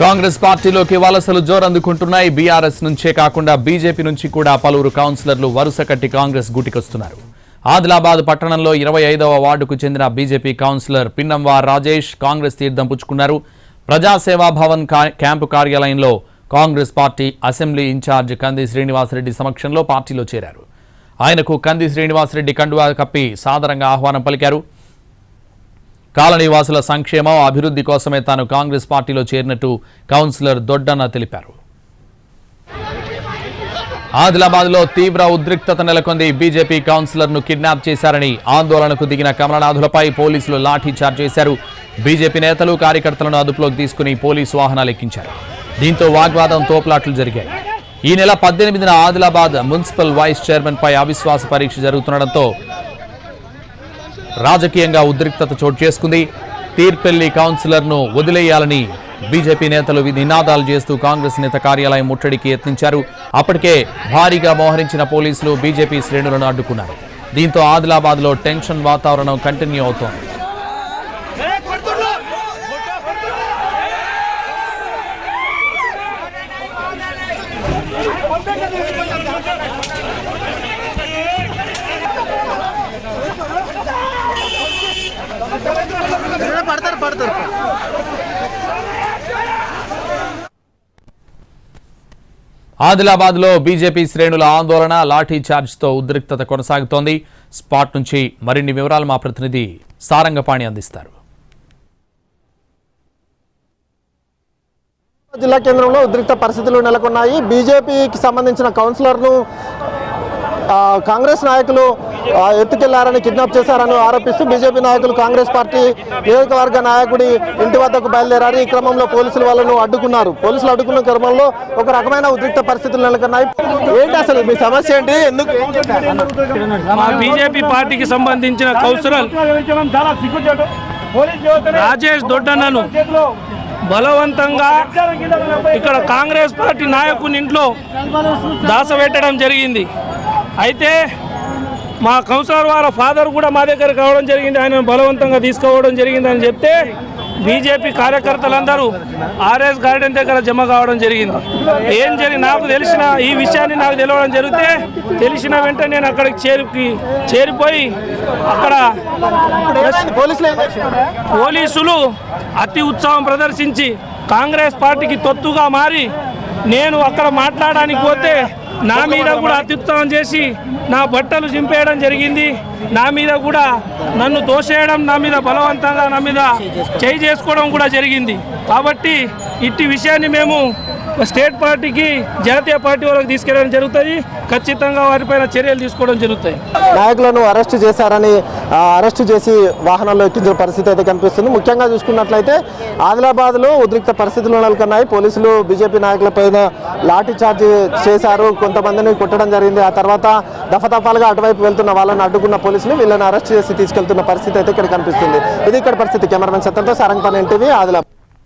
కాంగ్రెస్ పార్టీలోకి వలసలు జోరందుకుంటున్నాయి. బీఆర్ఎస్ నుంచే కాకుండా బీజేపీ నుంచి కూడా పలువురు కౌన్సిలర్లు వరుస కట్టి కాంగ్రెస్ గూటికొస్తున్నారు. ఆదిలాబాద్ పట్టణంలో 25వ వార్డుకు చెందిన బీజేపీ కౌన్సిలర్ పిన్నంవార్ రాజేష్ కాంగ్రెస్ తీర్థం పుచ్చుకున్నారు. ప్రజాసేవా భవన్ క్యాంపు కార్యాలయంలో కాంగ్రెస్ పార్టీ అసెంబ్లీ ఇన్ఛార్జ్ కంది శ్రీనివాసరెడ్డి సమక్షంలో పార్టీలో చేరారు. ఆయనకు కంది శ్రీనివాసరెడ్డి కండువా కప్పి సాదరంగా ఆహ్వానం పలికారు. కాలనీవాసుల సంక్షేమం అభివృద్ధి కోసమే తాను కాంగ్రెస్ పార్టీలో చేరినట్టు కౌన్సిలర్ దొడ్డన్న తెలిపారు. ఆదిలాబాద్లో తీవ్ర ఉద్రిక్తత నెలకొంది. బీజేపీ కౌన్సిలర్ను కిడ్నాప్ చేశారని ఆందోళనకు దిగిన కమలనాథులపై పోలీసులు లాఠీ చార్జ్ చేశారు. బీజేపీ నేతలు కార్యకర్తలను అదుపులోకి తీసుకుని పోలీసు వాహనాలు ఎక్కించారు. దీంతో వాగ్వాదం తోపులాట్లు జరిగాయి. ఈ నెల 18న ఆదిలాబాద్ మున్సిపల్ వైస్ చైర్మన్ పై అవిశ్వాస పరీక్ష జరుగుతుండటంతో రాజకీయంగా ఉద్రిక్తత చోటు చేసుకుంది. తీర్పెల్లి కౌన్సిలర్ను వదిలేయాలని బీజేపీ నేతలు నినాదాలు చేస్తూ కాంగ్రెస్ నేత కార్యాలయం ముట్టడికి యత్నించారు. అప్పటికే భారీగా మోహరించిన పోలీసులు బీజేపీ శ్రేణులను అడ్డుకున్నారు. దీంతో ఆదిలాబాద్లో టెన్షన్ వాతావరణం కంటిన్యూ అవుతోంది. ఆదిలాబాద్లో బీజేపీ శ్రేణుల ఆందోళన లాఠీ చార్జ్తో ఉద్రిక్తత కొనసాగుతోంది. స్పాట్ నుంచి మరిన్ని వివరాలు మా ప్రతినిధి సారంగపాణి అందిస్తారు. జిల్లా కేంద్రంలో ఉద్రిక్త పరిస్థితులు నెలకొన్నాయి. బీజేపీకి సంబంధించిన కౌన్సిలర్ను కాంగ్రెస్ నాయకులు ఎత్తుకెళ్లారని, కిడ్నాప్ చేశారని ఆరోపిస్తూ బీజేపీ నాయకులు కాంగ్రెస్ పార్టీ నియోజకవర్గ నాయకుడి ఇంటి వద్దకు బయలుదేరారు. ఈ క్రమంలో పోలీసులు వాళ్ళను అడ్డుకున్నారు. పోలీసులు అడ్డుకున్న క్రమంలో ఒక రకమైన ఉద్రిక్త పరిస్థితులు నెలకొన్నాయి. ఏంటి అసలు మీ సమస్య ఏంటి? ఎందుకు బీజేపీ పార్టీకి సంబంధించిన కౌన్సిలర్ రాజేష్ దొడ్డన్నను బలవంతంగా ఇక్కడ కాంగ్రెస్ పార్టీ నాయకుని ఇంట్లో దాసపెట్టడం జరిగింది. అయితే మా కౌన్సిలర్ వాళ్ళ ఫాదర్ కూడా మా దగ్గరకు రావడం జరిగింది. ఆయన బలవంతంగా తీసుకోవడం జరిగిందని చెప్తే బీజేపీ కార్యకర్తలందరూ ఆర్ఎస్ గార్డెన్ దగ్గర జమ కావడం జరిగింది. నాకు తెలిసిన ఈ విషయాన్ని నాకు తెలియడం జరిగితే తెలిసిన వెంటనే నేను అక్కడికి చేరిపోయి అక్కడ పోలీసులు అతి ఉత్సాహం ప్రదర్శించి కాంగ్రెస్ పార్టీకి తొత్తుగా మారి నేను అక్కడ మాట్లాడడానికి పోతే నా మీద కూడా అత్యుత్సాహం చేసి నా బట్టలు చింపేయడం జరిగింది. నా మీద కూడా నన్ను తోసేయడం, నా మీద బలవంతంగా నా మీద చేయి చేసుకోవడం కూడా జరిగింది. కాబట్టి ఇట్టి విషయాన్ని మేము స్టేట్ పార్టీకి, జాతీయ పార్టీ వాళ్ళకి తీసుకెళ్ళడం జరుగుతుంది. ఖచ్చితంగా వారిపైన చర్యలు తీసుకోవడం జరుగుతాయి. నాయకులను అరెస్ట్ చేశారని అరెస్టు చేసి వాహనాల్లో ఎక్కించిన పరిస్థితి అయితే కనిపిస్తుంది. ముఖ్యంగా చూసుకున్నట్లయితే ఆదిలాబాద్లో ఉద్రిక్త పరిస్థితులు నెలకొన్నాయి. పోలీసులు బీజేపీ నాయకులపైన లాఠీ చార్జ్ చేశారు. కొంతమందిని కొట్టడం జరిగింది. ఆ తర్వాత దఫాదఫాలుగా అటువైపు వెళ్తున్న వాళ్ళని అడ్డుకున్న పోలీసులు వీళ్ళని అరెస్ట్ చేసి తీసుకెళ్తున్న పరిస్థితి అయితే ఇక్కడ కనిపిస్తుంది. ఇది ఇక్కడ పరిస్థితి. కెమెరామెన్ సత్యంతో సారంగపాణి, ఎన్టీవీ, ఆదిలాబాద్.